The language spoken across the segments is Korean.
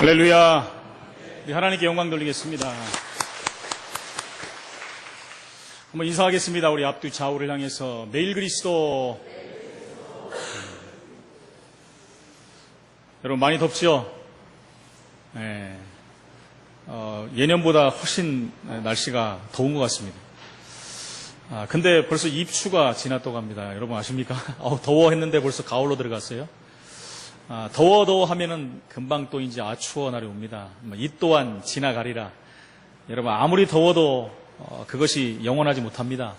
할렐루야. 우리 하나님께 영광 돌리겠습니다. 한번 인사하겠습니다. 우리 앞뒤 좌우를 향해서 매일 그리스도. 여러분 많이 덥죠? 네. 예년보다 훨씬 날씨가 더운 것 같습니다. 근데 벌써 입추가 지났다고 합니다. 여러분 아십니까? 더워 했는데 벌써 가을로 들어갔어요. 더워 하면은 금방 또 이제 추워 날이 옵니다. 이 또한 지나가리라. 여러분 아무리 더워도 그것이 영원하지 못합니다.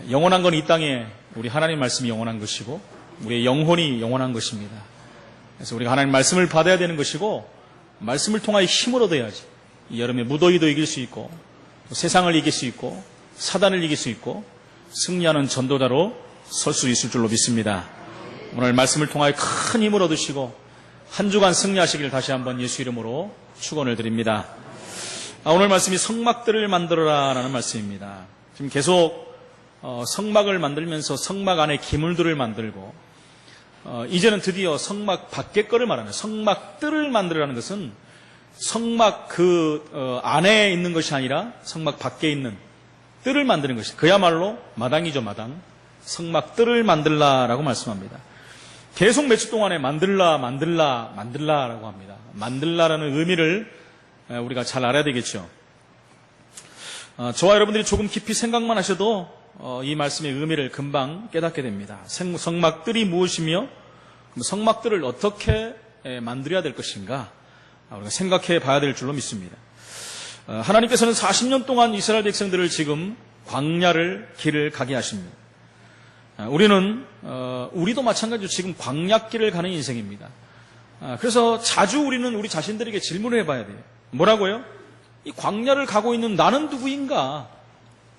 영원한 건 이 땅에 우리 하나님 말씀이 영원한 것이고 우리의 영혼이 영원한 것입니다. 그래서 우리가 하나님 말씀을 받아야 되는 것이고 말씀을 통하여 힘을 얻어야지. 이 여름에 무더위도 이길 수 있고 또 세상을 이길 수 있고 사단을 이길 수 있고 승리하는 전도자로 설 수 있을 줄로 믿습니다. 오늘 말씀을 통하여 큰 힘을 얻으시고 한 주간 승리하시길 다시 한번 예수 이름으로 축원을 드립니다. 오늘 말씀이 성막들을 만들어라 라는 말씀입니다. 지금 계속 성막을 만들면서 성막 안에 기물들을 만들고 이제는 드디어 성막 밖의 거를 말하는 성막들을 만들어라는 것은 성막 안에 있는 것이 아니라 성막 밖에 있는 뜰을 만드는 것이 그야말로 마당이죠. 마당. 성막들을 만들라라고 말씀합니다. 계속 몇 주 동안에 만들라라고 합니다. 만들라라는 의미를 우리가 잘 알아야 되겠죠. 저와 여러분들이 조금 깊이 생각만 하셔도 이 말씀의 의미를 금방 깨닫게 됩니다. 성막들이 무엇이며 성막들을 어떻게 만들어야 될 것인가 우리가 생각해 봐야 될 줄로 믿습니다. 하나님께서는 40년 동안 이스라엘 백성들을 지금 광야를 길을 가게 하십니다. 우리도 마찬가지로 지금 광야길을 가는 인생입니다. 그래서 자주 우리는 우리 자신들에게 질문을 해봐야 돼요. 뭐라고요? 이 광야를 가고 있는 나는 누구인가?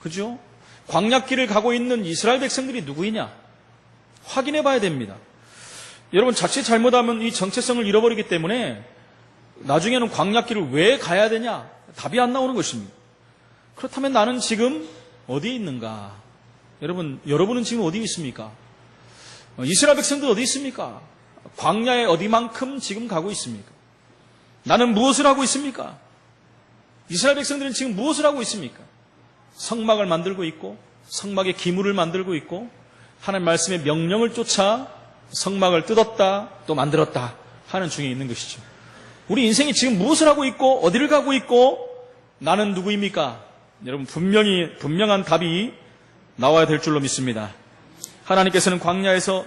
그죠? 광야길을 가고 있는 이스라엘 백성들이 누구이냐? 확인해 봐야 됩니다. 여러분 자칫 잘못하면 이 정체성을 잃어버리기 때문에 나중에는 광야길을 왜 가야 되냐? 답이 안 나오는 것입니다. 그렇다면 나는 지금 어디에 있는가? 여러분은 지금 어디 있습니까? 이스라엘 백성들 어디 있습니까? 광야에 어디만큼 지금 가고 있습니까? 나는 무엇을 하고 있습니까? 이스라엘 백성들은 지금 무엇을 하고 있습니까? 성막을 만들고 있고 성막의 기물을 만들고 있고 하나님 말씀의 명령을 쫓아 성막을 뜯었다 또 만들었다 하는 중에 있는 것이죠. 우리 인생이 지금 무엇을 하고 있고 어디를 가고 있고 나는 누구입니까? 여러분 분명한 답이 나와야 될 줄로 믿습니다. 하나님께서는 광야에서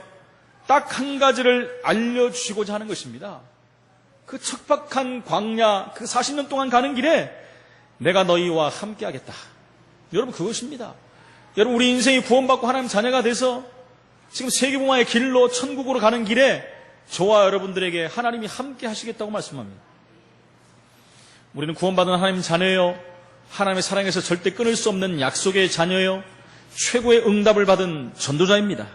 딱 한 가지를 알려주시고자 하는 것입니다. 그 척박한 광야, 그 40년 동안 가는 길에 내가 너희와 함께 하겠다. 여러분 그것입니다. 여러분 우리 인생이 구원받고 하나님 자녀가 돼서 지금 세계봉화의 길로 천국으로 가는 길에 저와 여러분들에게 하나님이 함께 하시겠다고 말씀합니다. 우리는 구원받은 하나님 자녀예요. 하나님의 사랑에서 절대 끊을 수 없는 약속의 자녀예요. 최고의 응답을 받은 전도자입니다.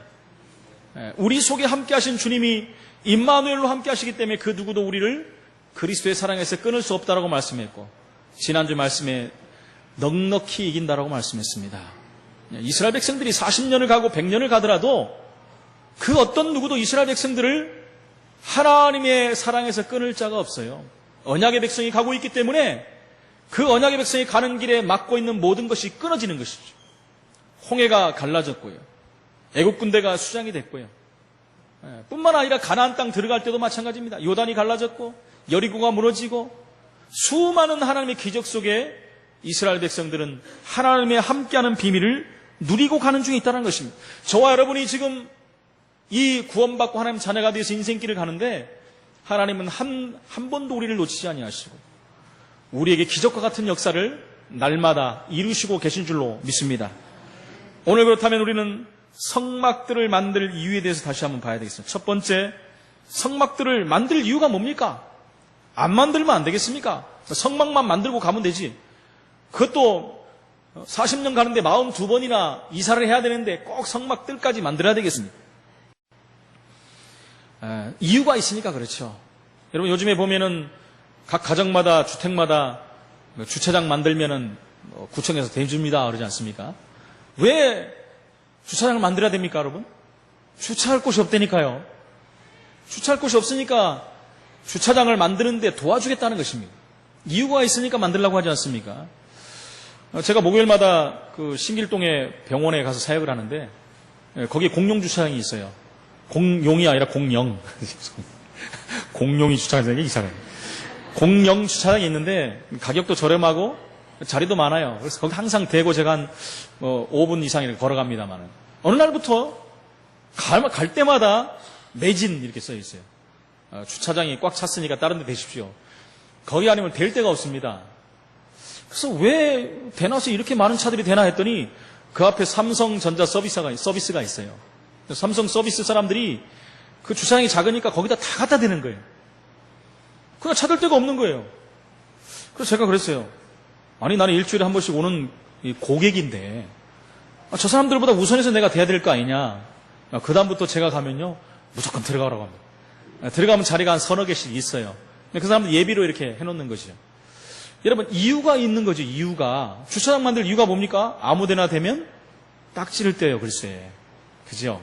우리 속에 함께 하신 주님이 임마누엘로 함께 하시기 때문에 그 누구도 우리를 그리스도의 사랑에서 끊을 수 없다라고 말씀했고 지난주 말씀에 넉넉히 이긴다라고 말씀했습니다. 이스라엘 백성들이 40년을 가고 100년을 가더라도 그 어떤 누구도 이스라엘 백성들을 하나님의 사랑에서 끊을 자가 없어요. 언약의 백성이 가고 있기 때문에 그 언약의 백성이 가는 길에 막고 있는 모든 것이 끊어지는 것이죠. 홍해가 갈라졌고요. 애국 군대가 수장이 됐고요. 뿐만 아니라 가나안 땅 들어갈 때도 마찬가지입니다. 요단이 갈라졌고 여리고가 무너지고 수많은 하나님의 기적 속에 이스라엘 백성들은 하나님의 함께하는 비밀을 누리고 가는 중에 있다는 것입니다. 저와 여러분이 지금 이 구원받고 하나님 자녀가 되어서 인생길을 가는데 하나님은 한 번도 우리를 놓치지 아니하시고 우리에게 기적과 같은 역사를 날마다 이루시고 계신 줄로 믿습니다. 오늘 그렇다면 우리는 성막들을 만들 이유에 대해서 다시 한번 봐야 되겠습니다. 첫 번째, 성막들을 만들 이유가 뭡니까? 안 만들면 안 되겠습니까? 성막만 만들고 가면 되지. 그것도 40년 가는데 42번이나 이사를 해야 되는데 꼭 성막들까지 만들어야 되겠습니까? 이유가 있으니까 그렇죠. 여러분 요즘에 보면은 각 가정마다 주택마다 주차장 만들면은 구청에서 대줍니다 그러지 않습니까? 왜 주차장을 만들어야 됩니까, 여러분? 주차할 곳이 없다니까요. 주차할 곳이 없으니까 주차장을 만드는데 도와주겠다는 것입니다. 이유가 있으니까 만들려고 하지 않습니까? 제가 목요일마다 그 신길동의 병원에 가서 사역을 하는데 거기에 공용 주차장이 있어요. 공용이 아니라 공영. 공용이 주차장이 이상해. 공영 주차장이 있는데 가격도 저렴하고 자리도 많아요. 그래서 거기 항상 대고 제가 한 5분 이상 이렇게 걸어갑니다만 어느 날부터 갈 때마다 매진 이렇게 써 있어요. 주차장이 꽉 찼으니까 다른 데 대십시오. 거기 아니면 댈 데가 없습니다. 그래서 왜 대나서 이렇게 많은 차들이 되나 했더니 그 앞에 삼성전자 서비스가 있어요. 삼성 서비스 사람들이 그 주차장이 작으니까 거기다 다 갖다 대는 거예요. 그냥 차 댈 데가 없는 거예요. 그래서 제가 그랬어요. 아니 나는 일주일에 한 번씩 오는 고객인데 저 사람들보다 우선해서 내가 대야 될 거 아니냐. 그 다음부터 제가 가면요 무조건 들어가라고 합니다. 들어가면 자리가 한 서너 개씩 있어요. 그 사람들 예비로 이렇게 해놓는 것이죠. 여러분 이유가 있는 거죠. 이유가 주차장 만들 이유가 뭡니까? 아무데나 되면 딱지를 떼요 글쎄. 그죠?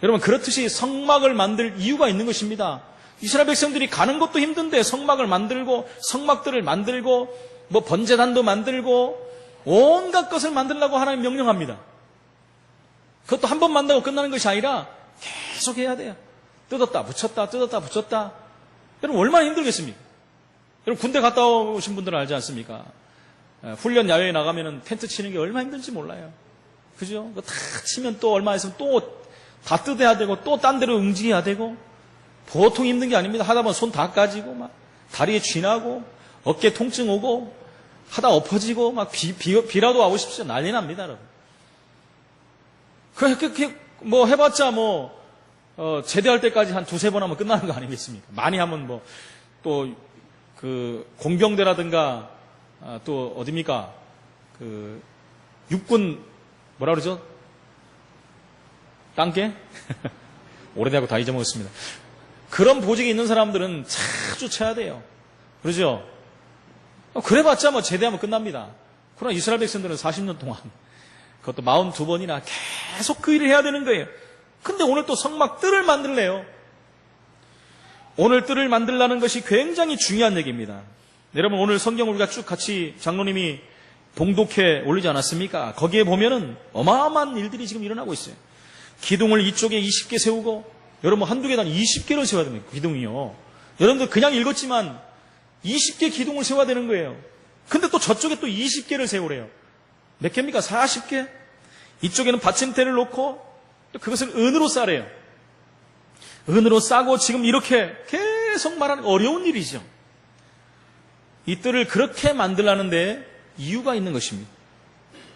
여러분 그렇듯이 성막을 만들 이유가 있는 것입니다. 이스라엘 백성들이 가는 것도 힘든데 성막을 만들고 성막들을 만들고 뭐 번제단도 만들고 온갖 것을 만들라고 하나님 명령합니다. 그것도 한 번 만들고 끝나는 것이 아니라 계속 해야 돼요. 뜯었다 붙였다 뜯었다 붙였다. 여러분 얼마나 힘들겠습니까? 여러분 군대 갔다 오신 분들은 알지 않습니까? 훈련 야외에 나가면 텐트 치는 게 얼마나 힘든지 몰라요. 그죠? 다 치면 또 얼마 있으면 또 다 뜯어야 되고 또 딴 데로 움직여야 되고 보통 힘든 게 아닙니다. 하다 보면 손 다 까지고 막 다리에 쥐나고 어깨 통증 오고 하다 엎어지고 막 비라도 와고 싶죠. 난리 납니다, 여러분. 그렇게 뭐 해봤자 제대할 때까지 한 두세 번 하면 끝나는 거 아니겠습니까? 많이 하면 또 그 공병대라든가 또 어딥니까? 그 육군 뭐라 그러죠? 땅개? 오래되고 다 잊어먹었습니다. 그런 보직이 있는 사람들은 자주 쳐야 돼요. 그러죠? 그래봤자 제대하면 끝납니다. 그러나 이스라엘 백성들은 40년 동안 그것도 42번이나 계속 그 일을 해야 되는 거예요. 근데 오늘 또 성막 뜰을 만들래요. 오늘 뜰을 만들라는 것이 굉장히 중요한 얘기입니다. 여러분 오늘 성경을 우리가 쭉 같이 장로님이 봉독해 올리지 않았습니까? 거기에 보면은 어마어마한 일들이 지금 일어나고 있어요. 기둥을 이쪽에 20개 세우고 여러분 한두 개도 아니고 20개를 세워야 됩니다. 기둥이요. 여러분들 그냥 읽었지만 20개 기둥을 세워야 되는 거예요. 근데 또 저쪽에 또 20개를 세우래요. 몇 개입니까? 40개? 이쪽에는 받침대를 놓고 또 그것을 은으로 싸래요. 은으로 싸고 지금 이렇게 계속 말하는 어려운 일이죠. 이 뜰을 그렇게 만들라는데 이유가 있는 것입니다.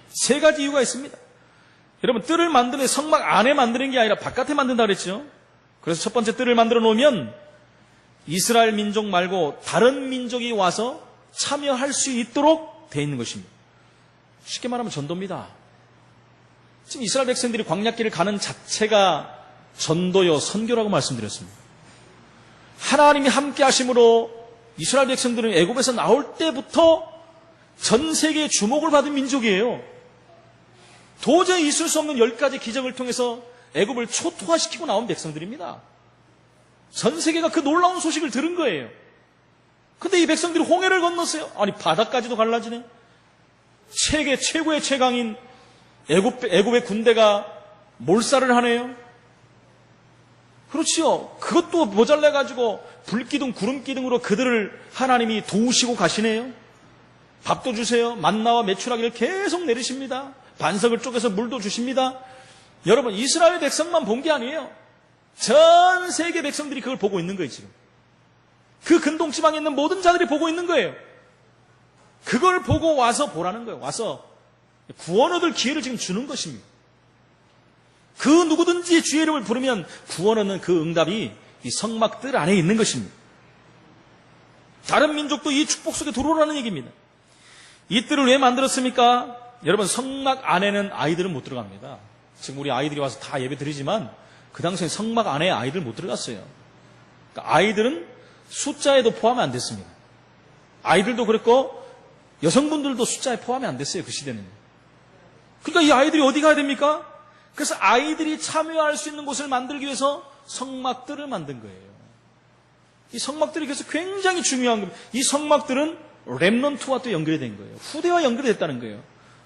세 가지 이유가 있습니다. 여러분 뜰을 만드는 성막 안에 만드는 게 아니라 바깥에 만든다 그랬죠. 그래서 첫 번째 뜰을 만들어 놓으면 이스라엘 민족 말고 다른 민족이 와서 참여할 수 있도록 되어 있는 것입니다. 쉽게 말하면 전도입니다. 지금 이스라엘 백성들이 광야길을 가는 자체가 전도요 선교라고 말씀드렸습니다. 하나님이 함께 하심으로 이스라엘 백성들은 애굽에서 나올 때부터 전 세계의 주목을 받은 민족이에요. 도저히 있을 수 없는 10가지 기적을 통해서 애굽을 초토화시키고 나온 백성들입니다. 전 세계가 그 놀라운 소식을 들은 거예요. 근데 이 백성들이 홍해를 건넜어요. 아니 바다까지도 갈라지네. 세계 최고의 최강인 애굽의 군대가 몰살을 하네요. 그렇지요. 그것도 모자라가지고 불기둥 구름기둥으로 그들을 하나님이 도우시고 가시네요. 밥도 주세요. 만나와 메추라기를 계속 내리십니다. 반석을 쪼개서 물도 주십니다. 여러분 이스라엘 백성만 본 게 아니에요. 전 세계 백성들이 그걸 보고 있는 거예요. 지금 그 근동지방에 있는 모든 자들이 보고 있는 거예요. 그걸 보고 와서 보라는 거예요. 와서 구원 얻을 기회를 지금 주는 것입니다. 그 누구든지 주의 이름을 부르면 구원 얻는 그 응답이 이 성막들 안에 있는 것입니다. 다른 민족도 이 축복 속에 들어오라는 얘기입니다. 이 뜰을 왜 만들었습니까? 여러분 성막 안에는 아이들은 못 들어갑니다. 지금 우리 아이들이 와서 다 예배 드리지만 그 당시에 성막 안에 아이들 못 들어갔어요. 그러니까 아이들은 숫자에도 포함이 안 됐습니다. 아이들도 그랬고 여성분들도 숫자에 포함이 안 됐어요. 그 시대는. 그러니까 이 아이들이 어디 가야 됩니까? 그래서 아이들이 참여할 수 있는 곳을 만들기 위해서 성막들을 만든 거예요. 이 성막들이 그래서 굉장히 중요한 겁니다. 이 성막들은 렘넌트와 또 연결이 된 거예요. 후대와 연결이 됐다는 거예요.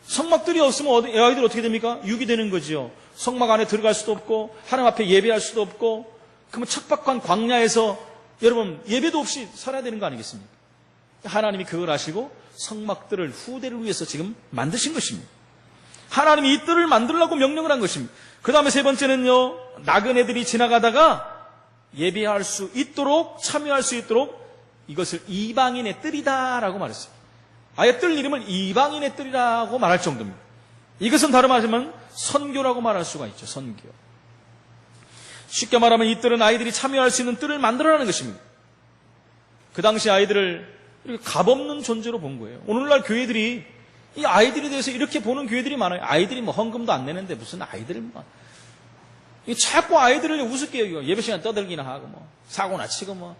성막들이 없으면 아이들 어떻게 됩니까? 유기되는 거지요. 성막 안에 들어갈 수도 없고 하나님 앞에 예배할 수도 없고 그러면 척박한 광야에서 여러분 예배도 없이 살아야 되는 거 아니겠습니까? 하나님이 그걸 아시고 성막들을 후대를 위해서 지금 만드신 것입니다. 하나님이 이 뜰을 만들라고 명령을 한 것입니다. 그 다음에 세 번째는요, 나그네들이 지나가다가 예배할 수 있도록, 참여할 수 있도록 이것을 이방인의 뜰이다라고 말했어요. 아예 뜰 이름을 이방인의 뜰이라고 말할 정도입니다. 이것은 다름 아니면 선교라고 말할 수가 있죠. 선교. 쉽게 말하면 이 뜰은 아이들이 참여할 수 있는 뜰을 만들어라는 것입니다. 그 당시 아이들을 이렇게 값없는 존재로 본 거예요. 오늘날 교회들이 이 아이들에 대해서 이렇게 보는 교회들이 많아요. 아이들이 뭐 헌금도 안 내는데 무슨 아이들 뭐. 자꾸 아이들을 우습게 여기고 예배 시간 떠들기나 하고 뭐 사고나 치고 뭐.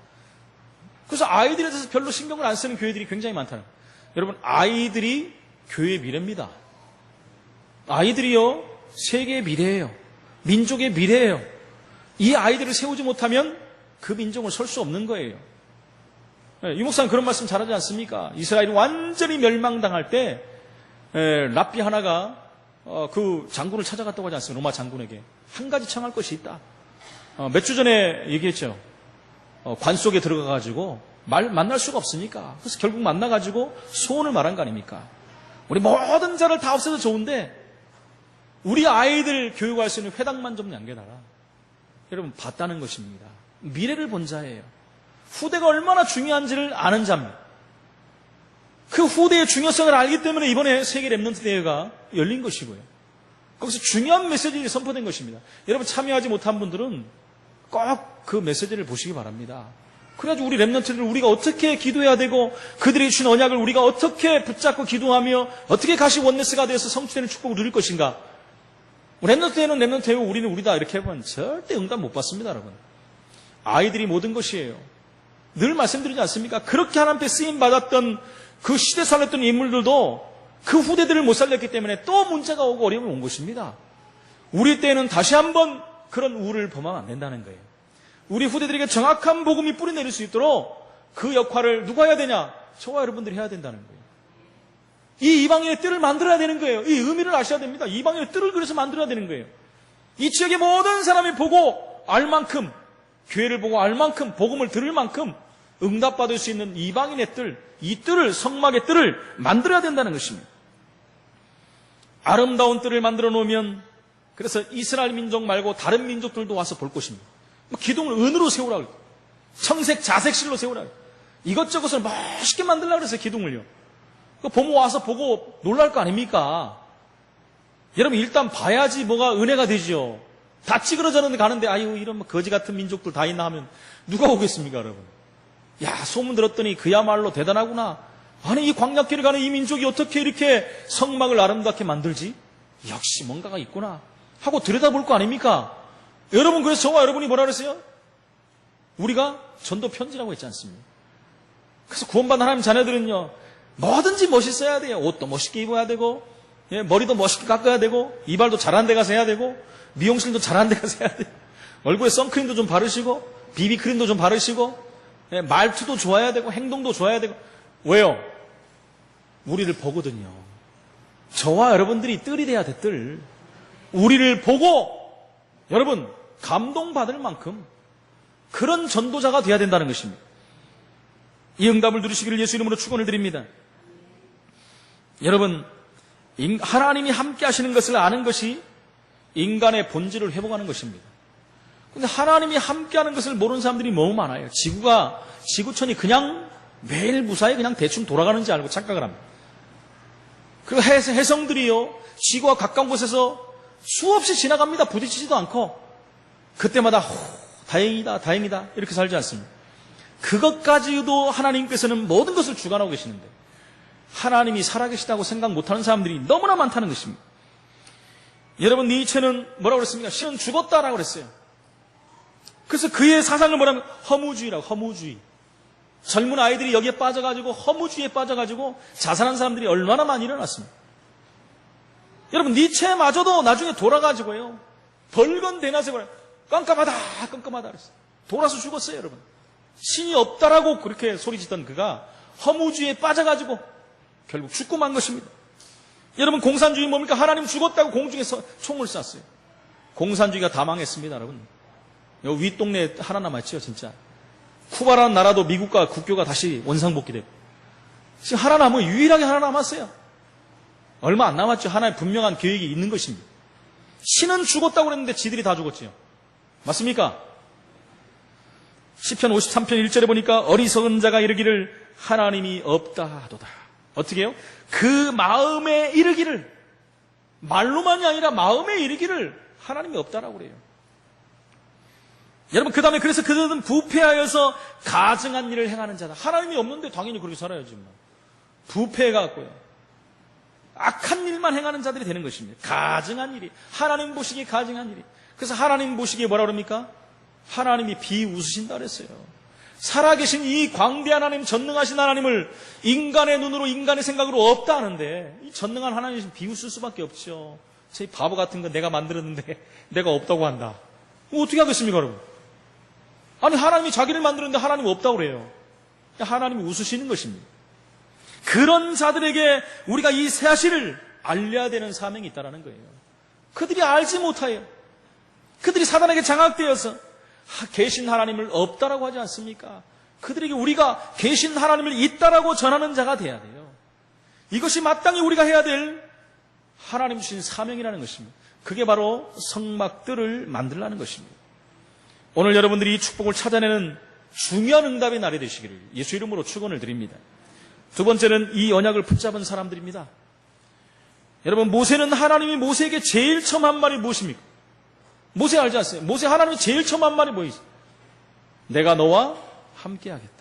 그래서 아이들에 대해서 별로 신경을 안 쓰는 교회들이 굉장히 많다는 거예요. 여러분, 아이들이 교회의 미래입니다. 아이들이요, 세계의 미래예요. 민족의 미래예요. 이 아이들을 세우지 못하면 그 민족을 설 수 없는 거예요. 유 목사는 그런 말씀 잘하지 않습니까? 이스라엘이 완전히 멸망당할 때 랍비 하나가 그 장군을 찾아갔다고 하지 않습니까? 로마 장군에게 한 가지 청할 것이 있다. 몇 주 전에 얘기했죠. 관 속에 들어가가지고 만날 수가 없으니까. 그래서 결국 만나가지고 소원을 말한 거 아닙니까? 우리 모든 자를 다 없애도 좋은데 우리 아이들 교육할 수 있는 회당만 좀 남겨놔라. 여러분, 봤다는 것입니다. 미래를 본 자예요. 후대가 얼마나 중요한지를 아는 자입니다. 그 후대의 중요성을 알기 때문에 이번에 세계 랩넌트 대회가 열린 것이고요. 거기서 중요한 메시지가 선포된 것입니다. 여러분, 참여하지 못한 분들은 꼭 그 메시지를 보시기 바랍니다. 그래가지고 우리 랩넌트들 우리가 어떻게 기도해야 되고 그들이 주신 언약을 우리가 어떻게 붙잡고 기도하며 어떻게 다시 원네스가 되어서 성취되는 축복을 누릴 것인가. 랩넌트 대회는 랩넌트 대회고 우리는 우리다 이렇게 하면 절대 응답 못 받습니다. 여러분, 아이들이 모든 것이에요. 늘 말씀드리지 않습니까? 그렇게 하나님께 쓰임받았던 그 시대 살렸던 인물들도 그 후대들을 못 살렸기 때문에 또 문제가 오고 어려움이 온 것입니다. 우리 때는 다시 한번 그런 우를 범하면 안 된다는 거예요. 우리 후대들에게 정확한 복음이 뿌리내릴 수 있도록 그 역할을 누가 해야 되냐? 저와 여러분들이 해야 된다는 거예요. 이 이방인의 뜰을 만들어야 되는 거예요. 이 의미를 아셔야 됩니다. 이방인의 뜰을 그래서 만들어야 되는 거예요. 이 지역의 모든 사람이 보고 알 만큼, 교회를 보고 알 만큼, 복음을 들을 만큼 응답받을 수 있는 이방인의 뜰, 이 뜰을, 성막의 뜰을 만들어야 된다는 것입니다. 아름다운 뜰을 만들어 놓으면 그래서 이스라엘 민족 말고 다른 민족들도 와서 볼 것입니다. 기둥을 은으로 세우라고 그래요. 청색, 자색실로 세우라고 그래요. 이것저것을 멋있게 만들라고 그랬어요, 기둥을요. 보모 와서 보고 놀랄 거 아닙니까? 여러분, 일단 봐야지 뭐가 은혜가 되죠. 다 찌그러졌는데 가는데 아유 이런 거지 같은 민족들 다 있나 하면 누가 오겠습니까, 여러분? 야, 소문 들었더니 그야말로 대단하구나. 아니, 이 광야길을 가는 이 민족이 어떻게 이렇게 성막을 아름답게 만들지? 역시 뭔가가 있구나 하고 들여다볼 거 아닙니까? 여러분, 그래서 저와 여러분이 뭐라 그랬어요? 우리가 전도 편지라고 했지 않습니까? 그래서 구원받은 하나님 자녀들은요, 뭐든지 멋있어야 돼요. 옷도 멋있게 입어야 되고, 머리도 멋있게 깎아야 되고, 이발도 잘한 데 가서 해야 되고, 미용실도 잘한 데 가서 해야 돼요. 얼굴에 선크림도 좀 바르시고, 비비크림도 좀 바르시고, 말투도 좋아야 되고, 행동도 좋아야 되고. 왜요? 우리를 보거든요. 저와 여러분들이 뜰이 돼야 돼, 뜰. 우리를 보고 여러분 감동받을 만큼 그런 전도자가 돼야 된다는 것입니다. 이 응답을 누리시기를 예수 이름으로 축원을 드립니다. 여러분, 하나님이 함께 하시는 것을 아는 것이 인간의 본질을 회복하는 것입니다. 근데 하나님이 함께 하는 것을 모르는 사람들이 너무 많아요. 지구촌이 그냥 매일 무사히 그냥 대충 돌아가는지 알고 착각을 합니다. 그리고 해성들이요, 지구와 가까운 곳에서 수없이 지나갑니다. 부딪히지도 않고. 그때마다 다행이다, 다행이다 이렇게 살지 않습니다. 그것까지도 하나님께서는 모든 것을 주관하고 계시는데 하나님이 살아계시다고 생각 못하는 사람들이 너무나 많다는 것입니다. 여러분, 니체는 뭐라고 그랬습니까? 신은 죽었다라고 그랬어요. 그래서 그의 사상을 뭐라면 허무주의라고, 허무주의. 젊은 아이들이 여기에 빠져가지고 허무주의에 빠져가지고 자살한 사람들이 얼마나 많이 일어났습니다. 여러분, 니체마저도 나중에 돌아가지고요, 벌건 대낮에 깜깜하다 그랬어요. 돌아서 죽었어요, 여러분. 신이 없다라고 그렇게 소리짓던 그가 허무주의에 빠져가지고 결국 죽고 만 것입니다. 여러분, 공산주의 뭡니까? 하나님 죽었다고 공중에서 총을 쐈어요. 공산주의가 다 망했습니다, 여러분. 요 윗동네에 하나 남았죠, 진짜. 쿠바라는 나라도 미국과 국교가 다시 원상복귀되고. 지금 하나 남은, 유일하게 하나 남았어요. 얼마 안 남았죠. 하나의 분명한 계획이 있는 것입니다. 신은 죽었다고 그랬는데 지들이 다 죽었지요. 맞습니까? 시편 53편 1절에 보니까 어리석은 자가 이르기를 하나님이 없다 하도다. 어떻게 해요? 그 마음에 이르기를, 말로만이 아니라 마음에 이르기를 하나님이 없다라고 그래요. 여러분, 그 다음에 그래서 그들은 부패하여서 가증한 일을 행하는 자다. 하나님이 없는데 당연히 그렇게 살아야지 뭐. 부패해갖고요. 악한 일만 행하는 자들이 되는 것입니다. 가증한 일이. 하나님 보시기에 가증한 일이. 그래서 하나님 보시기에 뭐라 그럽니까? 하나님이 비웃으신다 그랬어요. 살아계신 이 광대한 하나님, 전능하신 하나님을 인간의 눈으로, 인간의 생각으로 없다 하는데, 이 전능한 하나님이 비웃을 수밖에 없죠. 저 바보 같은 거 내가 만들었는데 내가 없다고 한다. 어떻게 하겠습니까, 여러분? 아니, 하나님이 자기를 만들었는데 하나님이 없다고 그래요. 하나님이 웃으시는 것입니다. 그런 자들에게 우리가 이 사실을 알려야 되는 사명이 있다는 거예요. 그들이 알지 못하여, 그들이 사단에게 장악되어서 계신 하나님을 없다라고 하지 않습니까? 그들에게 우리가 계신 하나님을 있다라고 전하는 자가 돼야 돼요. 이것이 마땅히 우리가 해야 될 하나님 주신 사명이라는 것입니다. 그게 바로 성막들을 만들라는 것입니다. 오늘 여러분들이 이 축복을 찾아내는 중요한 응답의 날이 되시기를 예수 이름으로 축원을 드립니다. 두 번째는 이 언약을 붙잡은 사람들입니다. 여러분, 모세는 하나님이 모세에게 제일 처음 한 말이 무엇입니까? 모세 알지 않습니까? 모세 하나님이 제일 처음 한 말이 뭐이지? 내가 너와 함께 하겠다.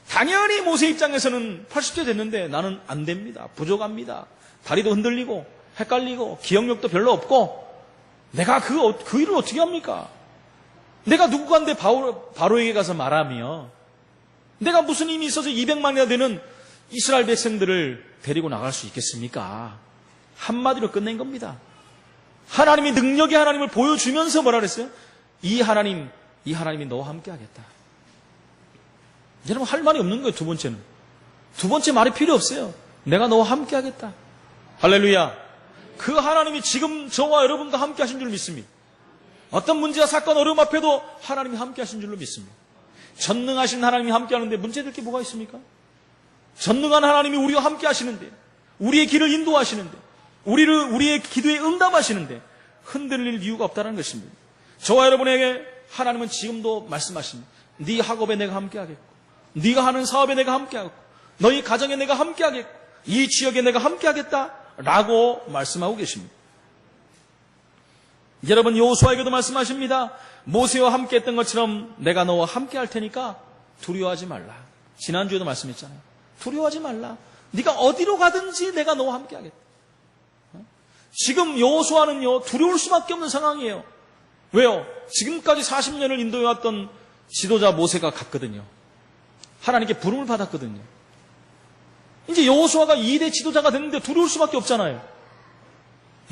당연히 모세 입장에서는 80대 됐는데 나는 안 됩니다. 부족합니다. 다리도 흔들리고 헷갈리고 기억력도 별로 없고 내가 그 일을 어떻게 합니까? 내가 누구한테 바로에게 가서 말하며 내가 무슨 힘이 있어서 200만이나 되는 이스라엘 백성들을 데리고 나갈 수 있겠습니까? 한마디로 끝낸 겁니다. 하나님이 능력의 하나님을 보여주면서 뭐라 그랬어요? 이 하나님이 너와 함께 하겠다. 여러분, 할 말이 없는 거예요. 두 번째는. 두 번째 말이 필요 없어요. 내가 너와 함께 하겠다. 할렐루야. 그 하나님이 지금 저와 여러분과 함께 하신 줄 믿습니다. 어떤 문제와 사건, 어려움 앞에도 하나님이 함께 하신 줄로 믿습니다. 전능하신 하나님이 함께 하는데 문제될 게 뭐가 있습니까? 전능한 하나님이 우리와 함께 하시는데, 우리의 길을 인도하시는데, 우리의 기도에 응답하시는데 흔들릴 이유가 없다는 것입니다. 저와 여러분에게 하나님은 지금도 말씀하십니다. 네 학업에 내가 함께 하겠고, 네가 하는 사업에 내가 함께 하겠고, 너희 가정에 내가 함께 하겠고, 이 지역에 내가 함께 하겠다라고 말씀하고 계십니다. 여러분, 여호수아에게도 말씀하십니다. 모세와 함께 했던 것처럼 내가 너와 함께 할 테니까 두려워하지 말라. 지난주에도 말씀했잖아요. 두려워하지 말라. 네가 어디로 가든지 내가 너와 함께 하겠다. 지금 여호수아는요, 두려울 수밖에 없는 상황이에요. 왜요? 지금까지 40년을 인도해왔던 지도자 모세가 갔거든요. 하나님께 부름을 받았거든요. 이제 여호수아가 2대 지도자가 됐는데 두려울 수밖에 없잖아요.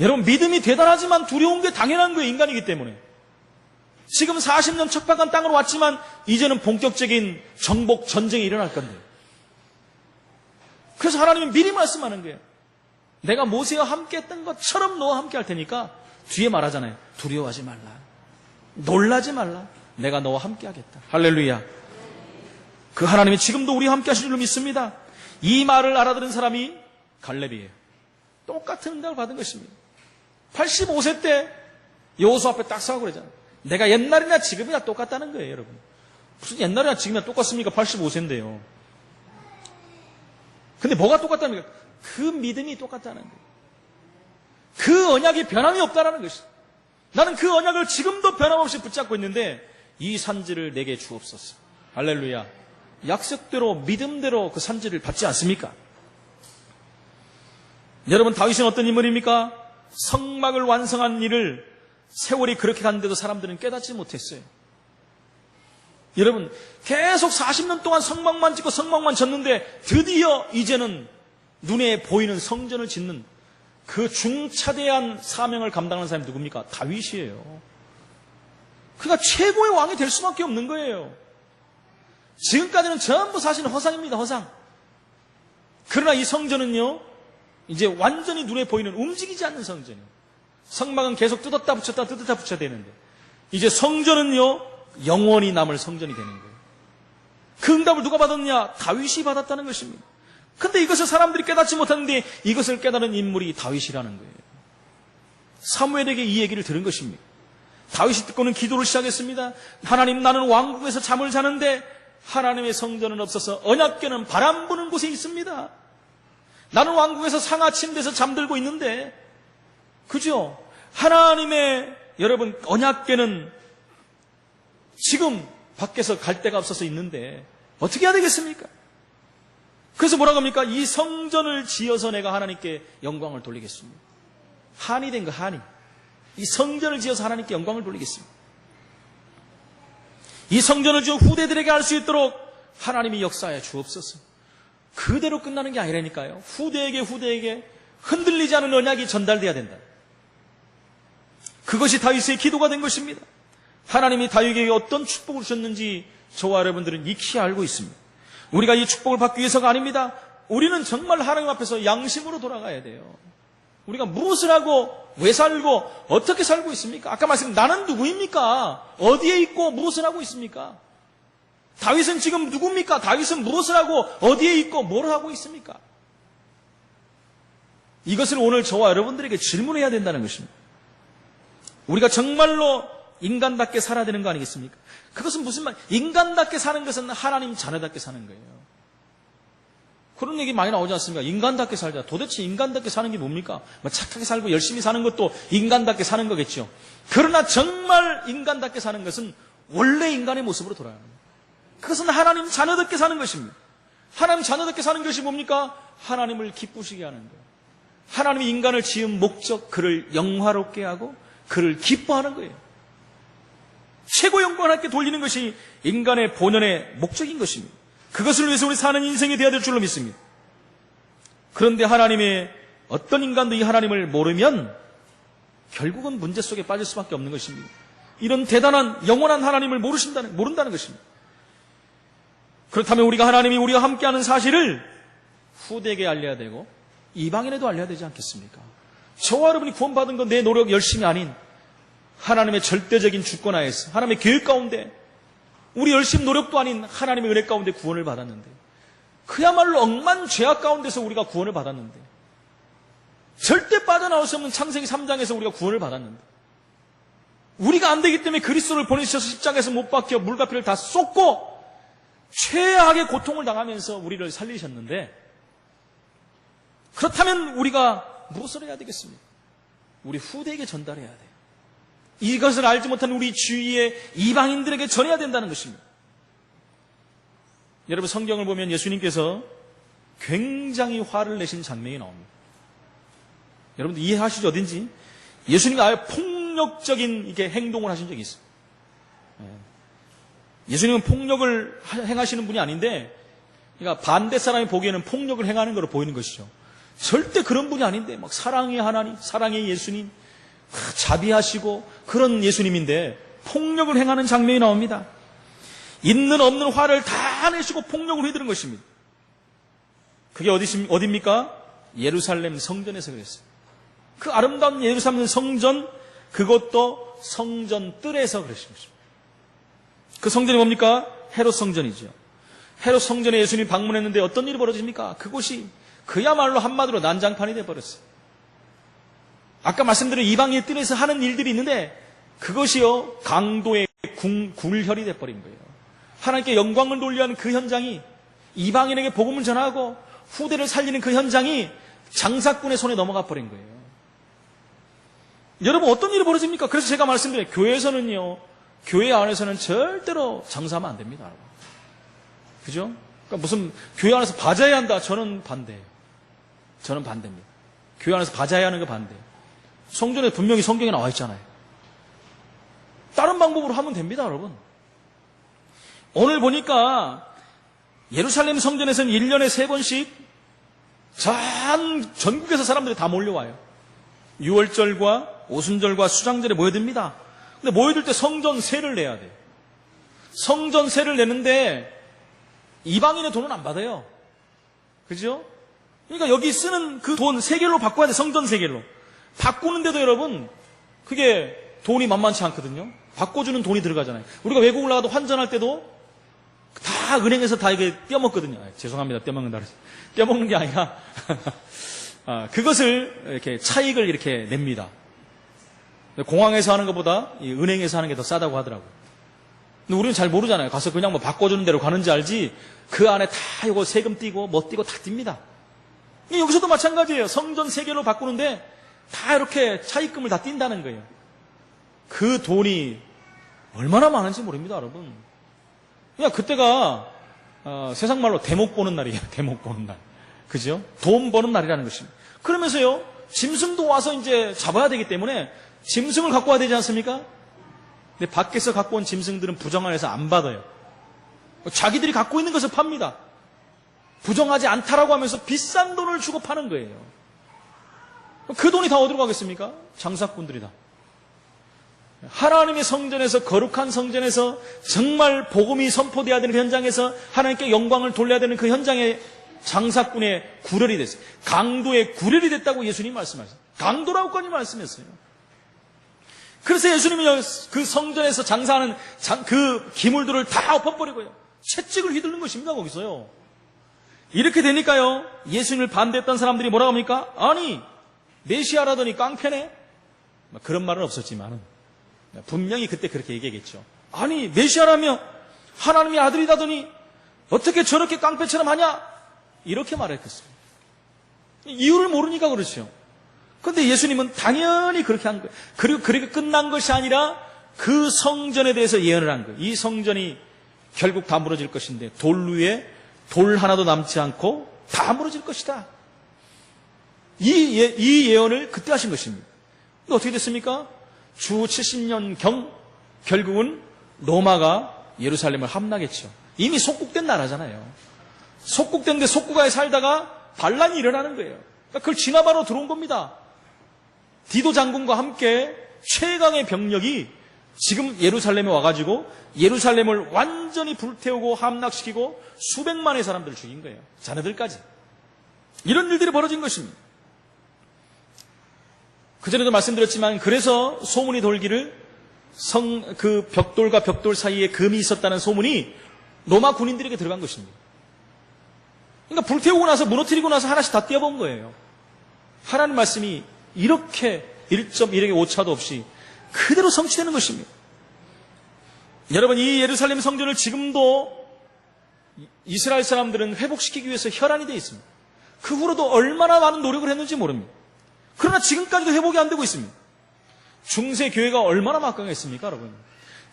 여러분, 믿음이 대단하지만 두려운 게 당연한 거예요. 인간이기 때문에. 지금 40년 척박한 땅으로 왔지만 이제는 본격적인 정복 전쟁이 일어날 건데. 그래서 하나님은 미리 말씀하는 거예요. 내가 모세와 함께 했던 것처럼 너와 함께 할 테니까 뒤에 말하잖아요. 두려워하지 말라. 놀라지 말라. 내가 너와 함께 하겠다. 할렐루야. 그 하나님이 지금도 우리와 함께 하실 줄로 믿습니다. 이 말을 알아들은 사람이 갈렙이에요. 똑같은 응답을 받은 것입니다. 85세 때 여호수아 앞에 딱 서고 그러잖아요. 내가 옛날이나 지금이나 똑같다는 거예요, 여러분. 무슨 옛날이나 지금이나 똑같습니까? 85세인데요. 근데 뭐가 똑같다는 거예요? 그 믿음이 똑같다는 거예요. 그 언약이 변함이 없다는 것이죠. 나는 그 언약을 지금도 변함없이 붙잡고 있는데 이 산지를 내게 주옵소서. 할렐루야. 약속대로 믿음대로 그 산지를 받지 않습니까? 여러분, 다윗은 어떤 인물입니까? 성막을 완성한 일을 세월이 그렇게 갔는데도 사람들은 깨닫지 못했어요. 여러분, 계속 40년 동안 성막만 짓고 성막만 졌는데 드디어 이제는 눈에 보이는 성전을 짓는 그 중차대한 사명을 감당하는 사람이 누굽니까? 다윗이에요. 그가 최고의 왕이 될 수밖에 없는 거예요. 지금까지는 전부 사실 허상입니다. 허상. 그러나 이 성전은요, 이제 완전히 눈에 보이는 움직이지 않는 성전이에요. 성막은 계속 뜯었다 붙여야 되는데 이제 성전은요, 영원히 남을 성전이 되는 거예요. 그 응답을 누가 받았느냐? 다윗이 받았다는 것입니다. 근데 이것을 사람들이 깨닫지 못하는데 이것을 깨달은 인물이 다윗이라는 거예요. 사무엘에게 이 얘기를 들은 것입니다. 다윗이 듣고는 기도를 시작했습니다. 하나님, 나는 왕궁에서 잠을 자는데 하나님의 성전은 없어서 언약궤는 바람 부는 곳에 있습니다. 나는 왕궁에서 상하 침대에서 잠들고 있는데, 그죠? 하나님의 여러분 언약궤는 지금 밖에서 갈 데가 없어서 있는데 어떻게 해야 되겠습니까? 그래서 뭐라고 합니까? 이 성전을 지어서 내가 하나님께 영광을 돌리겠습니다. 한이 된 거, 한이. 이 성전을 지어서 하나님께 영광을 돌리겠습니다. 이 성전을 지어 후대들에게 할 수 있도록 하나님이 역사하여 주옵소서. 그대로 끝나는 게 아니라니까요. 후대에게 흔들리지 않은 언약이 전달돼야 된다. 그것이 다윗의 기도가 된 것입니다. 하나님이 다윗에게 어떤 축복을 주셨는지 저와 여러분들은 익히 알고 있습니다. 우리가 이 축복을 받기 위해서가 아닙니다. 우리는 정말 하나님 앞에서 양심으로 돌아가야 돼요. 우리가 무엇을 하고 왜 살고 어떻게 살고 있습니까? 아까 말씀 나는 누구입니까? 어디에 있고 무엇을 하고 있습니까? 다윗은 지금 누굽니까? 다윗은 무엇을 하고 어디에 있고 뭘 하고 있습니까? 이것을 오늘 저와 여러분들에게 질문해야 된다는 것입니다. 우리가 정말로 인간답게 살아야 되는 거 아니겠습니까? 그것은 무슨 말? 인간답게 사는 것은 하나님 자녀답게 사는 거예요. 그런 얘기 많이 나오지 않습니까? 인간답게 살자. 도대체 인간답게 사는 게 뭡니까? 착하게 살고 열심히 사는 것도 인간답게 사는 거겠죠. 그러나 정말 인간답게 사는 것은 원래 인간의 모습으로 돌아가는 거예요. 그것은 하나님 자녀답게 사는 것입니다. 하나님 자녀답게 사는 것이 뭡니까? 하나님을 기쁘시게 하는 거예요. 하나님이 인간을 지은 목적, 그를 영화롭게 하고 그를 기뻐하는 거예요. 최고 영광을 하나님께 돌리는 것이 인간의 본연의 목적인 것입니다. 그것을 위해서 우리 사는 인생이 되어야 될 줄로 믿습니다. 그런데 하나님의 어떤 인간도 이 하나님을 모르면 결국은 문제 속에 빠질 수밖에 없는 것입니다. 이런 대단한 영원한 하나님을 모른다는 것입니다. 그렇다면 우리가 하나님이 우리와 함께하는 사실을 후대에게 알려야 되고 이방인에도 알려야 되지 않겠습니까? 저와 여러분이 구원받은 건 내 노력 열심이 아닌 하나님의 절대적인 주권 하에서 하나님의 계획 가운데 우리 열심 노력도 아닌 하나님의 은혜 가운데 구원을 받았는데 그야말로 억만 죄악 가운데서 우리가 구원을 받았는데 절대 빠져나올 수 없는 창세기 3장에서 우리가 구원을 받았는데 우리가 안 되기 때문에 그리스도를 보내주셔서 십자가에서 못 박혀 물과 피를 다 쏟고 최악의 고통을 당하면서 우리를 살리셨는데 그렇다면 우리가 무엇을 해야 되겠습니까? 우리 후대에게 전달해야 돼요. 이것을 알지 못한 우리 주위의 이방인들에게 전해야 된다는 것입니다. 여러분 성경을 보면 예수님께서 굉장히 화를 내신 장면이 나옵니다. 여러분들 이해하시죠? 어딘지? 예수님이 아예 폭력적인 이게 행동을 하신 적이 있어요. 예수님은 폭력을 행하시는 분이 아닌데 그러니까 반대 사람이 보기에는 폭력을 행하는 것으로 보이는 것이죠. 절대 그런 분이 아닌데 막 사랑의 하나님, 사랑의 예수님, 자비하시고 그런 예수님인데 폭력을 행하는 장면이 나옵니다. 있는 없는 화를 다 내시고 폭력을 휘두른 것입니다. 그게 어디입니까? 예루살렘 성전에서 그랬어요. 그 아름다운 예루살렘 성전, 그것도 성전 뜰에서 그러신 것입니다. 그 성전이 뭡니까? 헤롯 성전이죠. 헤롯 성전에 예수님이 방문했는데 어떤 일이 벌어집니까? 그곳이 그야말로 한마디로 난장판이 되어버렸어요. 아까 말씀드린 이방인의 뜰에서 하는 일들이 있는데 그것이요 강도의 굴혈이 되어버린 거예요. 하나님께 영광을 돌려 하는 그 현장이 이방인에게 복음을 전하고 후대를 살리는 그 현장이 장사꾼의 손에 넘어가 버린 거예요. 여러분 어떤 일이 벌어집니까? 그래서 제가 말씀드려요. 교회에서는요, 교회 안에서는 절대로 장사하면 안 됩니다. 그죠? 그러니까 무슨 교회 안에서 바자해야 한다. 저는 반대예요. 저는 반대입니다. 교회 안에서 바자해야 하는 거 반대예요. 성전에 분명히 성경에 나와 있잖아요. 다른 방법으로 하면 됩니다, 여러분. 오늘 보니까 예루살렘 성전에서는 1년에 3번씩 전국에서 사람들이 다 몰려와요. 6월절과 오순절과 수장절에 모여듭니다. 근데 모여들 때 성전세를 내야 돼요. 성전세를 내는데 이방인의 돈은 안 받아요. 그죠? 그러니까 여기 쓰는 그 돈 세겔로 바꿔야 돼. 성전 세겔로. 바꾸는데도 여러분 그게 돈이 만만치 않거든요. 바꿔주는 돈이 들어가잖아요. 우리가 외국을 나가도 환전할 때도 다 은행에서 다 이게 떼어먹거든요. 죄송합니다. 떼어먹는다 그러지. 떼어먹는 게 아니라 그것을 이렇게 차익을 이렇게 냅니다. 공항에서 하는 것보다 은행에서 하는 게 더 싸다고 하더라고요. 근데 우리는 잘 모르잖아요. 가서 그냥 뭐 바꿔주는 대로 가는지 알지 그 안에 다 이거 세금 띄고 뭐 띄고 다 띱니다. 여기서도 마찬가지예요. 성전 세겔로 바꾸는데 다 이렇게 차익금을 다 띈다는 거예요. 그 돈이 얼마나 많은지 모릅니다, 여러분. 그냥 그때가 세상 말로 대목 보는 날이에요. 대목 보는 날. 그죠? 돈 버는 날이라는 것입니다. 그러면서요, 짐승도 와서 이제 잡아야 되기 때문에 짐승을 갖고 와야 되지 않습니까? 근데 밖에서 갖고 온 짐승들은 부정안에서 안 받아요. 자기들이 갖고 있는 것을 팝니다. 부정하지 않다라고 하면서 비싼 돈을 주고 파는 거예요. 그 돈이 다 어디로 가겠습니까? 장사꾼들이다. 하나님의 성전에서, 거룩한 성전에서 정말 복음이 선포되어야 되는 그 현장에서 하나님께 영광을 돌려야 되는 그 현장에 장사꾼의 구렬이 됐어요. 강도의 구렬이 됐다고 예수님이 말씀하셨어요. 강도라고까지 말씀했어요. 그래서 예수님이 그 성전에서 장사하는 그 기물들을 다 엎어버리고요. 채찍을 휘두른 것입니다, 거기서요. 이렇게 되니까요, 예수님을 반대했던 사람들이 뭐라고 합니까? 아니, 메시아라더니 깡패네? 그런 말은 없었지만은, 분명히 그때 그렇게 얘기했겠죠. 아니, 메시아라며 하나님의 아들이다더니 어떻게 저렇게 깡패처럼 하냐? 이렇게 말했겠어요. 이유를 모르니까 그렇죠. 그런데 예수님은 당연히 그렇게 한 거예요. 그리고 그렇게 끝난 것이 아니라 그 성전에 대해서 예언을 한 거예요. 이 성전이 결국 다 무너질 것인데 돌 위에 돌 하나도 남지 않고 다 무너질 것이다. 이 예언을 그때 하신 것입니다. 근데 어떻게 됐습니까? 주 70년경 결국은 로마가 예루살렘을 함락했죠. 이미 속국된 나라잖아요. 속국된데 속국가에 살다가 반란이 일어나는 거예요. 그러니까 그걸 지나바로 들어온 겁니다. 디도 장군과 함께 최강의 병력이 지금 예루살렘에 와가지고 예루살렘을 완전히 불태우고 함락시키고 수백만의 사람들을 죽인 거예요. 자네들까지. 이런 일들이 벌어진 것입니다. 그전에도 말씀드렸지만 그래서 소문이 돌기를 그 벽돌과 벽돌 사이에 금이 있었다는 소문이 로마 군인들에게 들어간 것입니다. 그러니까 불태우고 나서 무너뜨리고 나서 하나씩 다 떼어본 거예요. 하나님 말씀이 이렇게 1.1의 오차도 없이 그대로 성취되는 것입니다. 여러분, 이 예루살렘 성전을 지금도 이스라엘 사람들은 회복시키기 위해서 혈안이 되어 있습니다. 그 후로도 얼마나 많은 노력을 했는지 모릅니다. 그러나 지금까지도 회복이 안 되고 있습니다. 중세 교회가 얼마나 막강했습니까, 여러분?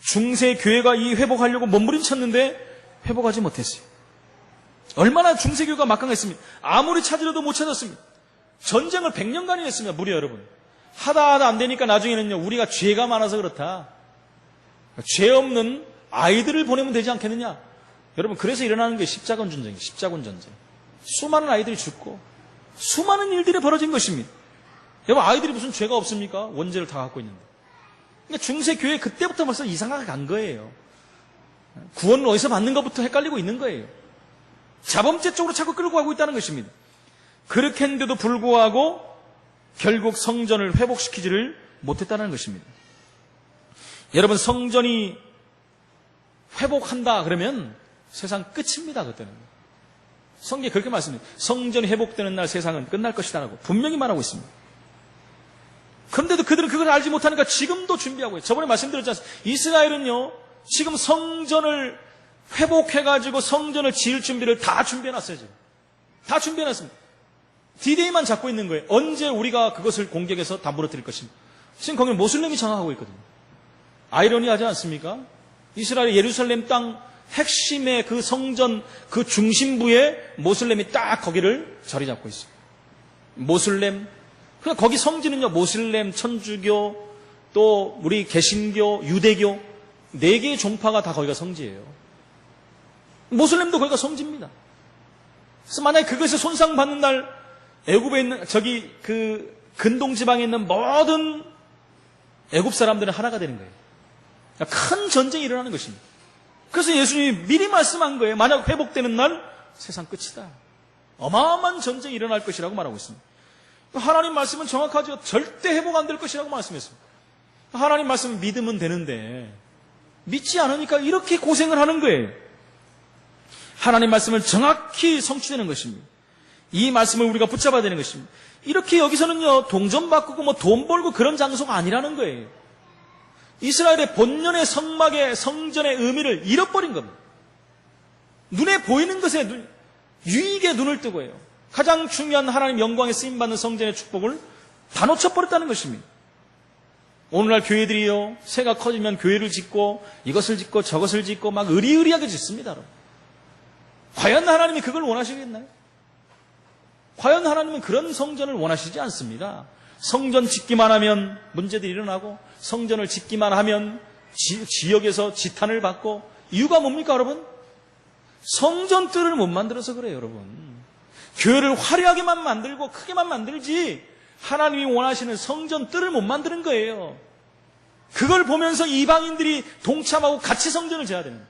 중세 교회가 이 회복하려고 몸부림쳤는데 회복하지 못했어요. 얼마나 중세 교회가 막강했습니까? 아무리 찾으려도 못 찾았습니다. 전쟁을 100년간이나 했습니다, 무려 여러분. 하다 안 되니까 나중에는요, 우리가 죄가 많아서 그렇다. 죄 없는 아이들을 보내면 되지 않겠느냐? 여러분, 그래서 일어나는 게 십자군 전쟁이에요. 십자군 전쟁. 수많은 아이들이 죽고 수많은 일들이 벌어진 것입니다. 여러분, 아이들이 무슨 죄가 없습니까? 원죄를 다 갖고 있는데. 그러니까 중세 교회 그때부터 벌써 이상하게 간 거예요. 구원을 어디서 받는 것부터 헷갈리고 있는 거예요. 자범죄 쪽으로 자꾸 끌고 가고 있다는 것입니다. 그렇게 했는데도 불구하고 결국 성전을 회복시키지를 못했다는 것입니다. 여러분, 성전이 회복한다 그러면 세상 끝입니다. 그때는. 성경에 그렇게 말씀합니다. 성전이 회복되는 날 세상은 끝날 것이다라고 분명히 말하고 있습니다. 그런데도 그들은 그걸 알지 못하니까 지금도 준비하고 있어요. 저번에 말씀드렸지 않습니까? 이스라엘은요, 지금 성전을 회복해가지고 성전을 지을 준비를 다 준비해놨어요. 지금. 다 준비해놨습니다. D-Day만 잡고 있는 거예요. 언제 우리가 그것을 공격해서 다 무너뜨릴 것입니다. 지금 거기는 모슬렘이 장악하고 있거든요. 아이러니하지 않습니까? 이스라엘 예루살렘 땅 핵심의 그 성전 그 중심부에 모슬렘이 딱 거기를 자리 잡고 있어요. 모슬렘. 그러니까 거기 성지는요, 모슬렘, 천주교, 또 우리 개신교, 유대교 4개의 종파가 다 거기가 성지예요. 모슬렘도 거기가 성지입니다. 그래서 만약에 그것이 손상받는 날 애굽에 있는 저기 그 근동 지방에 있는 모든 애굽 사람들은 하나가 되는 거예요. 큰 전쟁이 일어나는 것입니다. 그래서 예수님이 미리 말씀한 거예요. 만약 회복되는 날 세상 끝이다. 어마어마한 전쟁이 일어날 것이라고 말하고 있습니다. 하나님 말씀은 정확하죠. 절대 회복 안 될 것이라고 말씀했습니다. 하나님 말씀은 믿으면 되는데 믿지 않으니까 이렇게 고생을 하는 거예요. 하나님 말씀은 정확히 성취되는 것입니다. 이 말씀을 우리가 붙잡아야 되는 것입니다. 이렇게 여기서는요, 동전 바꾸고 뭐 돈 벌고 그런 장소가 아니라는 거예요. 이스라엘의 본연의 성막의 성전의 의미를 잃어버린 겁니다. 눈에 보이는 것에 유익에 눈을 뜨고요. 가장 중요한 하나님 영광에 쓰임받는 성전의 축복을 다 놓쳐버렸다는 것입니다. 오늘날 교회들이요, 새가 커지면 교회를 짓고 이것을 짓고 저것을 짓고 막 의리의리하게 짓습니다. 여러분. 과연 하나님이 그걸 원하시겠나요? 과연 하나님은 그런 성전을 원하시지 않습니다. 성전 짓기만 하면 문제들이 일어나고 성전을 짓기만 하면 지역에서 지탄을 받고 이유가 뭡니까 여러분? 성전 뜰을 못 만들어서 그래요 여러분. 교회를 화려하게만 만들고 크게만 만들지 하나님이 원하시는 성전 뜰을 못 만드는 거예요. 그걸 보면서 이방인들이 동참하고 같이 성전을 지어야 됩니다.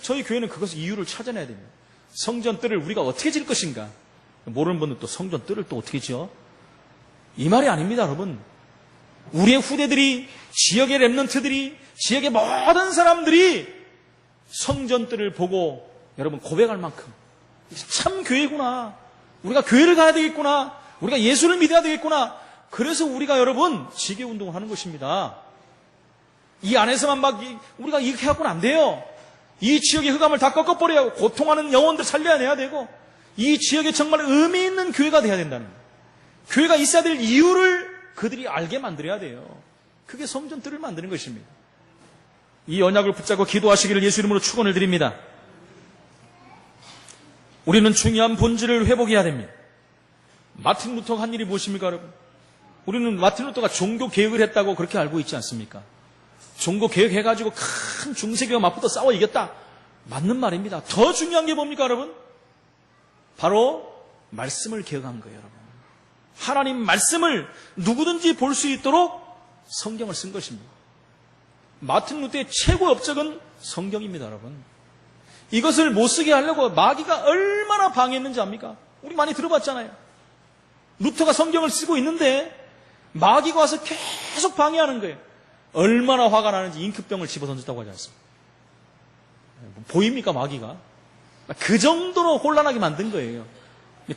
저희 교회는 그것을 이유를 찾아내야 됩니다. 성전 뜰을 우리가 어떻게 질 것인가? 모르는 분은 또 성전 뜰을 또 어떻게 지어? 이 말이 아닙니다 여러분. 우리의 후대들이, 지역의 랩런트들이, 지역의 모든 사람들이 성전 뜰을 보고 여러분 고백할 만큼 참 교회구나, 우리가 교회를 가야 되겠구나, 우리가 예수를 믿어야 되겠구나. 그래서 우리가 여러분 지교운동을 하는 것입니다. 이 안에서만 막 우리가 이렇게 해갖고는 안 돼요. 이 지역의 흑암을 다 꺾어버려야 하고 고통하는 영혼들 살려내야 되고 이 지역에 정말 의미 있는 교회가 돼야 된다는 거예요. 교회가 있어야 될 이유를 그들이 알게 만들어야 돼요. 그게 성전뜰을 만드는 것입니다. 이 언약을 붙잡고 기도하시기를 예수 이름으로 축원을 드립니다. 우리는 중요한 본질을 회복해야 됩니다. 마틴 루터가 한 일이 무엇입니까 여러분? 우리는 마틴 루터가 종교 개혁을 했다고 그렇게 알고 있지 않습니까? 종교 개혁해가지고 큰 중세교와 맞붙어 싸워 이겼다. 맞는 말입니다. 더 중요한 게 뭡니까 여러분? 바로 말씀을 개혁한 거예요 여러분. 하나님 말씀을 누구든지 볼 수 있도록 성경을 쓴 것입니다. 마틴 루터의 최고의 업적은 성경입니다 여러분. 이것을 못 쓰게 하려고 마귀가 얼마나 방해했는지 압니까? 우리 많이 들어봤잖아요. 루터가 성경을 쓰고 있는데 마귀가 와서 계속 방해하는 거예요. 얼마나 화가 나는지 잉크병을 집어던졌다고 하지 않습니까? 보입니까 마귀가? 그 정도로 혼란하게 만든 거예요.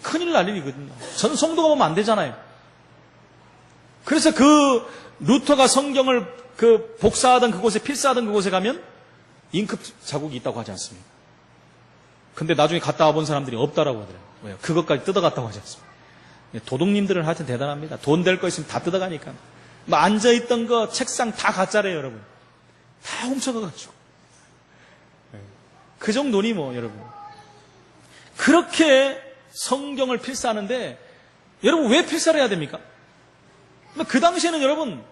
큰일 날 일이거든요. 전 성도가 보면 안 되잖아요. 그래서 그 루터가 성경을 복사하던 그곳에 필사하던 그곳에 가면 잉크 자국이 있다고 하지 않습니까? 근데 나중에 갔다 와본 사람들이 없다라고 하더라고요. 왜요? 그것까지 뜯어갔다고 하지 않습니까? 도둑님들은 하여튼 대단합니다. 돈 될 거 있으면 다 뜯어가니까. 뭐 앉아있던 거 책상 다 가짜래요 여러분. 다 훔쳐가가지고. 그 정도니 뭐 여러분. 그렇게 성경을 필사하는데 여러분 왜 필사를 해야 됩니까? 그 당시에는 여러분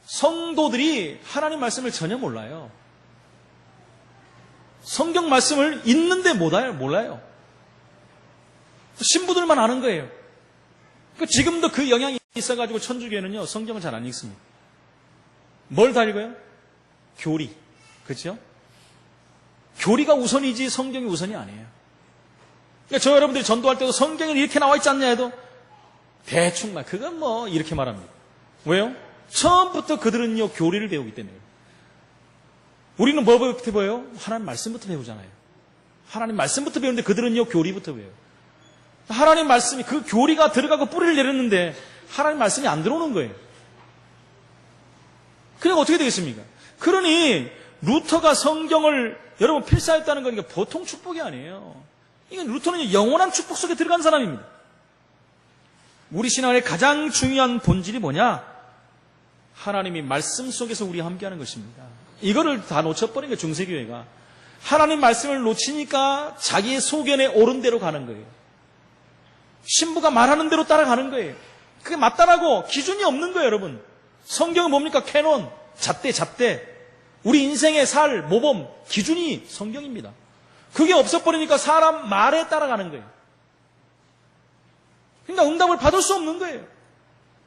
성도들이 하나님 말씀을 전혀 몰라요. 성경 말씀을 읽는데 몰라요. 신부들만 아는 거예요. 지금도 그 영향이 있어가지고 천주교회는요 성경을 잘 안 읽습니다. 뭘 다 읽어요? 교리. 그렇죠? 교리가 우선이지 성경이 우선이 아니에요. 그러니까 저 여러분들이 전도할 때도 성경에 이렇게 나와 있지 않냐 해도 대충 그건 뭐 이렇게 말합니다. 왜요? 처음부터 그들은요 교리를 배우기 때문에. 우리는 뭐부터 배워요? 하나님 말씀부터 배우잖아요. 하나님 말씀부터 배우는데 그들은요 교리부터 배워요. 하나님 말씀이 그 교리가 들어가고 뿌리를 내렸는데 하나님 말씀이 안 들어오는 거예요. 그러니까 어떻게 되겠습니까? 그러니 루터가 성경을 여러분 필사했다는 거니까 보통 축복이 아니에요. 이건 루터는 영원한 축복 속에 들어간 사람입니다. 우리 신앙의 가장 중요한 본질이 뭐냐? 하나님이 말씀 속에서 우리와 함께하는 것입니다. 이거를 다 놓쳐버린 거예요. 중세교회가. 하나님 말씀을 놓치니까 자기의 소견에 옳은 대로 가는 거예요. 신부가 말하는 대로 따라가는 거예요. 그게 맞다라고 기준이 없는 거예요 여러분. 성경은 뭡니까? 캐논, 잣대. 우리 인생의 살, 모범, 기준이 성경입니다. 그게 없어버리니까 사람 말에 따라가는 거예요. 그러니까 응답을 받을 수 없는 거예요.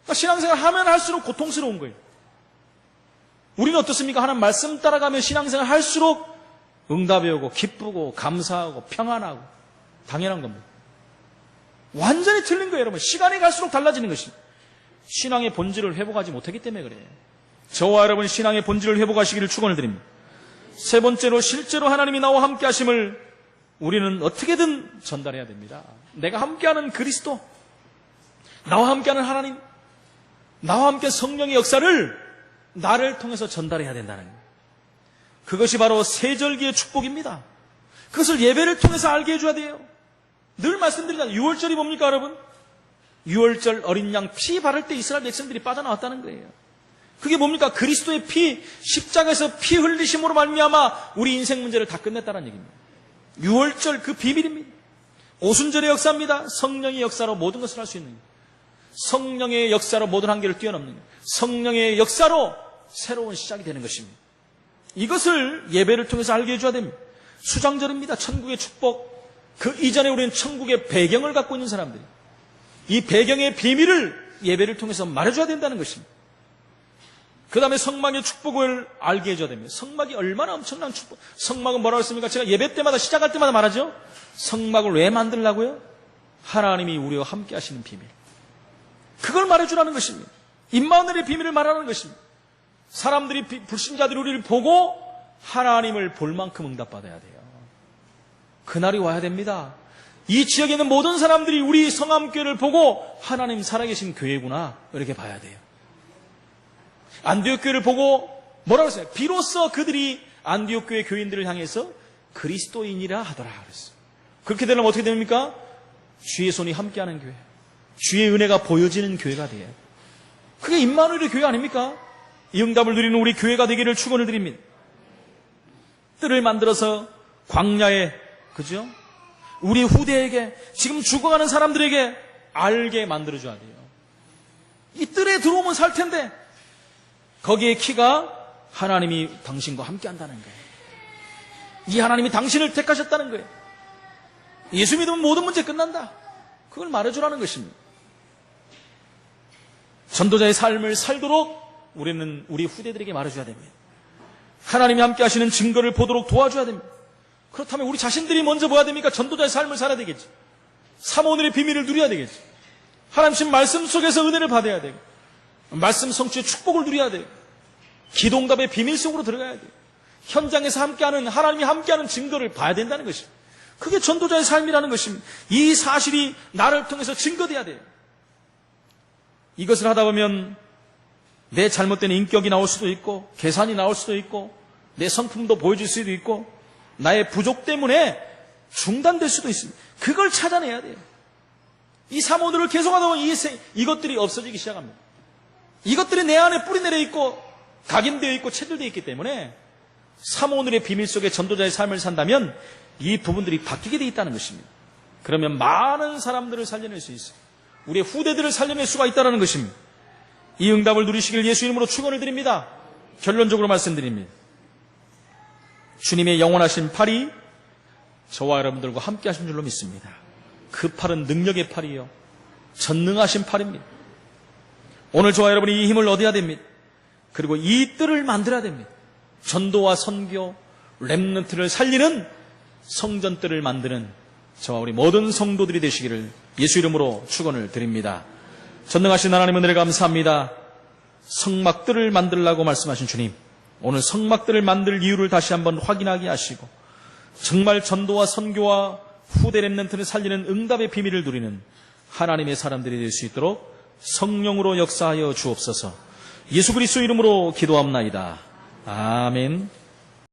그러니까 신앙생활 하면 할수록 고통스러운 거예요. 우리는 어떻습니까? 하나님 말씀 따라가면 신앙생활 할수록 응답이 오고 기쁘고 감사하고 평안하고 당연한 겁니다. 완전히 틀린 거예요, 여러분. 시간이 갈수록 달라지는 것입니다. 신앙의 본질을 회복하지 못하기 때문에 그래요. 저와 여러분 신앙의 본질을 회복하시기를 축원을 드립니다. 세 번째로 실제로 하나님이 나와 함께 하심을 우리는 어떻게든 전달해야 됩니다. 내가 함께하는 그리스도, 나와 함께하는 하나님, 나와 함께 성령의 역사를 나를 통해서 전달해야 된다는 거예요. 그것이 바로 세절기의 축복입니다. 그것을 예배를 통해서 알게 해줘야 돼요. 늘 말씀드리잖아요. 6월절이 뭡니까 여러분? 6월절 어린 양 피 바를 때 이스라엘 백성들이 빠져나왔다는 거예요. 그게 뭡니까? 그리스도의 피, 십자가에서 피 흘리심으로 말미암아 우리 인생 문제를 다 끝냈다는 얘기입니다. 6월절 그 비밀입니다. 오순절의 역사입니다. 성령의 역사로 모든 것을 할 수 있는 거예요. 성령의 역사로 모든 한계를 뛰어넘는 거예요. 성령의 역사로 새로운 시작이 되는 것입니다. 이것을 예배를 통해서 알게 해줘야 됩니다. 수장절입니다. 천국의 축복. 그 이전에 우리는 천국의 배경을 갖고 있는 사람들이 이 배경의 비밀을 예배를 통해서 말해줘야 된다는 것입니다. 그 다음에 성막의 축복을 알게 해줘야 됩니다. 성막이 얼마나 엄청난 축복. 성막은 뭐라고 했습니까? 제가 예배 때마다 시작할 때마다 말하죠. 성막을 왜 만들라고요? 하나님이 우리와 함께 하시는 비밀. 그걸 말해주라는 것입니다. 임마누엘의 비밀을 말하는 것입니다. 사람들이, 불신자들이 우리를 보고 하나님을 볼 만큼 응답받아야 돼요. 그날이 와야 됩니다. 이 지역에 있는 모든 사람들이 우리 성암교회를 보고 하나님 살아계신 교회구나 이렇게 봐야 돼요. 안디옥 교회를 보고 뭐라고 했어요? 비로소 그들이 안디옥 교회 교인들을 향해서 그리스도인이라 하더라 그랬어요. 그렇게 되려면 어떻게 됩니까? 주의 손이 함께하는 교회, 주의 은혜가 보여지는 교회가 돼요. 그게 임마누엘의 교회 아닙니까? 이 응답을 누리는 우리 교회가 되기를 축원을 드립니다. 뜰을 만들어서 광야에, 그죠? 우리 후대에게, 지금 죽어가는 사람들에게 알게 만들어줘야 돼요. 이 뜰에 들어오면 살 텐데 거기에 키가 하나님이 당신과 함께 한다는 거예요. 이 하나님이 당신을 택하셨다는 거예요. 예수 믿으면 모든 문제 끝난다. 그걸 말해주라는 것입니다. 전도자의 삶을 살도록 우리는 우리 후대들에게 말해줘야 됩니다. 하나님이 함께 하시는 증거를 보도록 도와줘야 됩니다. 그렇다면 우리 자신들이 먼저 뭐야 됩니까? 전도자의 삶을 살아야 되겠지. 삼오늘의 비밀을 누려야 되겠지. 하나님 말씀 속에서 은혜를 받아야 되고 말씀 성취의 축복을 누려야 돼요. 기도응답의 비밀 속으로 들어가야 돼요. 현장에서 함께하는, 하나님이 함께하는 증거를 봐야 된다는 것입니다. 그게 전도자의 삶이라는 것입니다. 이 사실이 나를 통해서 증거돼야 돼요. 이것을 하다 보면 내 잘못된 인격이 나올 수도 있고 계산이 나올 수도 있고 내 성품도 보여질 수도 있고 나의 부족 때문에 중단될 수도 있습니다. 그걸 찾아내야 돼요. 이 사모들을 계속하다 보면 이것들이 없어지기 시작합니다. 이것들이 내 안에 뿌리내려 있고 각인되어 있고 체들되어 있기 때문에 사모늘의 비밀 속에 전도자의 삶을 산다면 이 부분들이 바뀌게 되어 있다는 것입니다. 그러면 많은 사람들을 살려낼 수 있어요. 우리의 후대들을 살려낼 수가 있다는 것입니다. 이 응답을 누리시길 예수 이름으로 축원을 드립니다. 결론적으로 말씀드립니다. 주님의 영원하신 팔이 저와 여러분들과 함께 하신 줄로 믿습니다. 그 팔은 능력의 팔이요 전능하신 팔입니다. 오늘 저와 여러분이 이 힘을 얻어야 됩니다. 그리고 이 뜰을 만들어야 됩니다. 전도와 선교, 렘넌트를 살리는 성전뜰을 만드는 저와 우리 모든 성도들이 되시기를 예수 이름으로 축원을 드립니다. 전능하신 하나님 은혜를 감사합니다. 성막들을 만들라고 말씀하신 주님, 오늘 성막들을 만들 이유를 다시 한번 확인하게 하시고 정말 전도와 선교와 후대 렘넌트를 살리는 응답의 비밀을 누리는 하나님의 사람들이 될 수 있도록 성령으로 역사하여 주옵소서. 예수 그리스도 이름으로 기도합나이다. 아멘.